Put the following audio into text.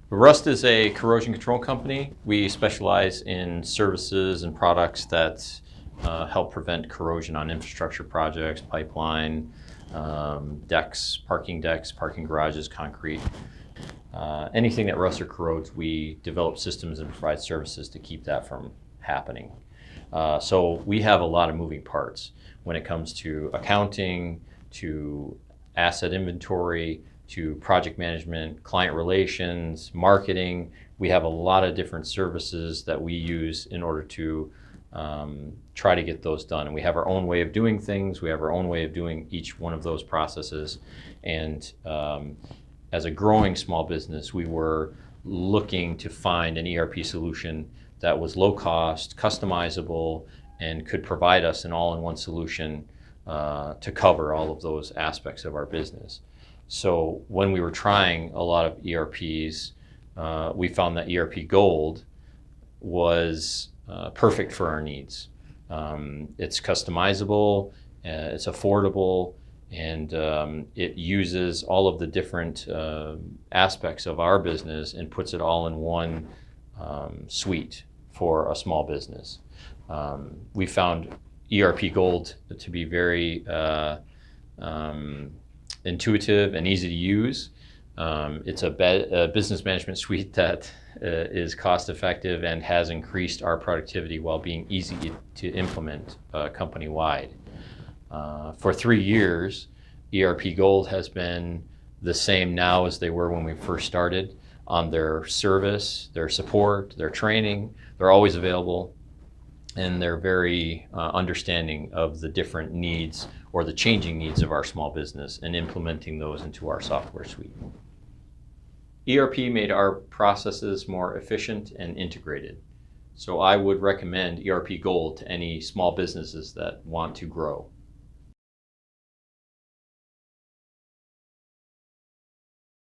Rust is a corrosion control company. We specialize in services and products that help prevent corrosion on infrastructure projects, pipeline, decks, parking garages, concrete. Anything that rusts or corrodes, we develop systems and provide services to keep that from happening. So we have a lot of moving parts when it comes to accounting, to asset inventory, to project management, client relations, marketing. We have a lot of different services that we use in order to try to get those done. And we have our own way of doing things. We have our own way of doing each one of those processes. And as a growing small business, we were looking to find an ERP solution that was low cost, customizable, and could provide us an all-in-one solution to cover all of those aspects of our business. So when we were trying a lot of ERPs, we found that ERP Gold was perfect for our needs. It's customizable, it's affordable, and it uses all of the different aspects of our business and puts it all in one suite for a small business. We found ERP Gold to be very intuitive and easy to use. It's a business management suite that is cost effective and has increased our productivity while being easy to implement company-wide. For 3 years, ERP Gold has been the same now as they were when we first started on their service, their support, their training. They're always available, and they're very understanding of the different needs or the changing needs of our small business and implementing those into our software suite. ERP made our processes more efficient and integrated. So I would recommend ERP Gold to any small businesses that want to grow.